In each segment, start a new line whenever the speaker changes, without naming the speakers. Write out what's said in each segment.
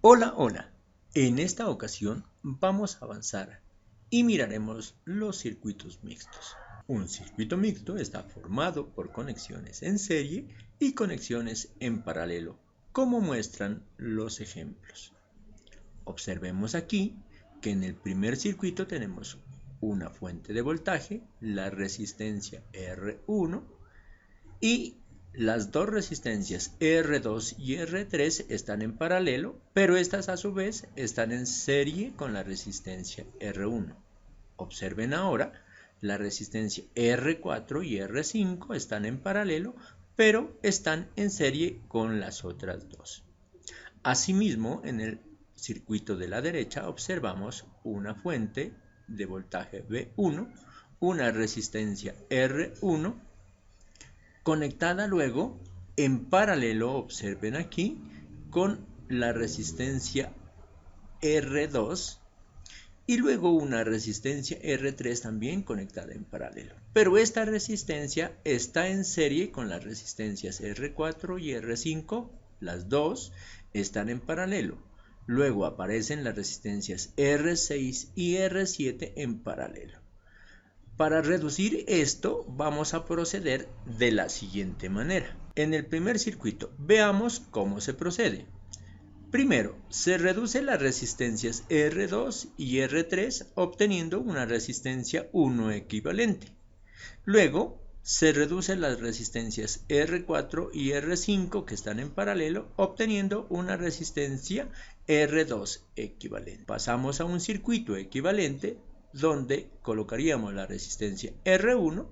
Hola, hola. En esta ocasión vamos a avanzar y miraremos los circuitos mixtos. Un circuito mixto está formado por conexiones en serie y conexiones en paralelo, como muestran los ejemplos. Observemos aquí que en el primer circuito tenemos una fuente de voltaje, la resistencia R1, y las dos resistencias R2 y R3 están en paralelo, pero estas a su vez están en serie con la resistencia R1. Observen ahora, la resistencia R4 y R5 están en paralelo, pero están en serie con las otras dos. Asimismo, en el circuito de la derecha observamos una fuente de voltaje V1, una resistencia R1, conectada luego en paralelo, observen aquí, con la resistencia R2 y luego una resistencia R3 también conectada en paralelo. Pero esta resistencia está en serie con las resistencias R4 y R5, las dos están en paralelo. Luego aparecen las resistencias R6 y R7 en paralelo. Para reducir esto vamos a proceder de la siguiente manera. En el primer circuito veamos cómo se procede. Primero, se reduce las resistencias R2 y R3 obteniendo una resistencia 1 equivalente. Luego, se reducen las resistencias R4 y R5 que están en paralelo obteniendo una resistencia R2 equivalente. Pasamos a un circuito equivalente donde colocaríamos la resistencia R1,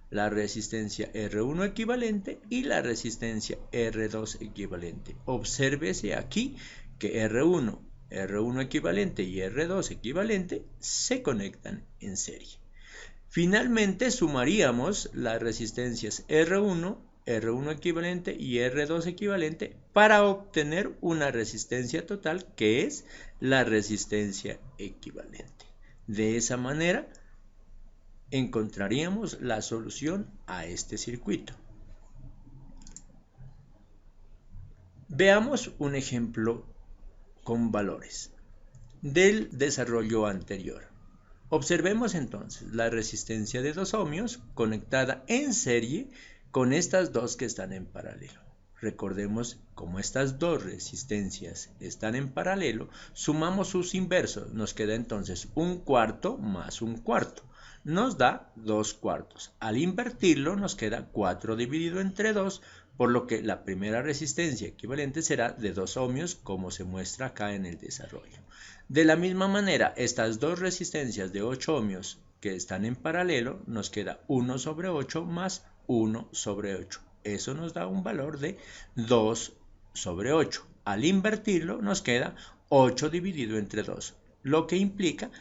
la resistencia R1 equivalente y la resistencia R2 equivalente. Obsérvese aquí que R1, R1 equivalente y R2 equivalente se conectan en serie. Finalmente sumaríamos las resistencias R1, R1 equivalente y R2 equivalente para obtener una resistencia total que es la resistencia equivalente. De esa manera encontraríamos la solución a este circuito. Veamos un ejemplo con valores del desarrollo anterior. Observemos entonces la resistencia de 2 ohmios conectada en serie con estas dos que están en paralelo. Recordemos, como estas dos resistencias están en paralelo, sumamos sus inversos, nos queda entonces un cuarto más un cuarto. Nos da 2 cuartos. Al invertirlo nos queda 4 dividido entre 2, por lo que la primera resistencia equivalente será de 2 ohmios, como se muestra acá en el desarrollo. De la misma manera, estas dos resistencias de 8 ohmios que están en paralelo, nos queda 1 sobre 8 más 1 sobre 8. Eso nos da un valor de 2 sobre 8. Al invertirlo nos queda 8 dividido entre 2, lo que implica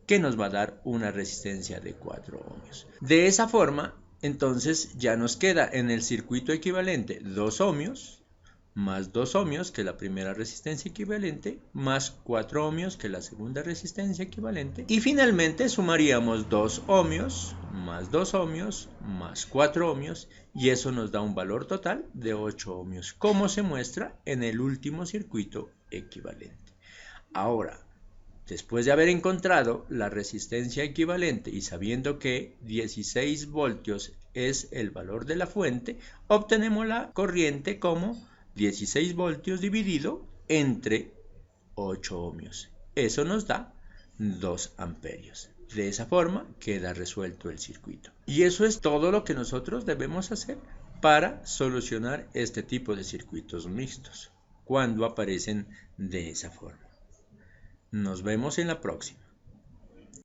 que nos va a dar una resistencia de 4 ohmios. De esa forma, entonces ya nos queda en el circuito equivalente 2 ohmios, más 2 ohmios, que es la primera resistencia equivalente, más 4 ohmios, que es la segunda resistencia equivalente, y finalmente sumaríamos 2 ohmios, más 2 ohmios, más 4 ohmios, y eso nos da un valor total de 8 ohmios, como se muestra en el último circuito equivalente. Ahora, después de haber encontrado la resistencia equivalente y sabiendo que 16 voltios es el valor de la fuente, obtenemos la corriente como 16 voltios dividido entre 8 ohmios. Eso nos da 2 amperios. De esa forma queda resuelto el circuito. Y eso es todo lo que nosotros debemos hacer para solucionar este tipo de circuitos mixtos cuando aparecen de esa forma. Nos vemos en la próxima.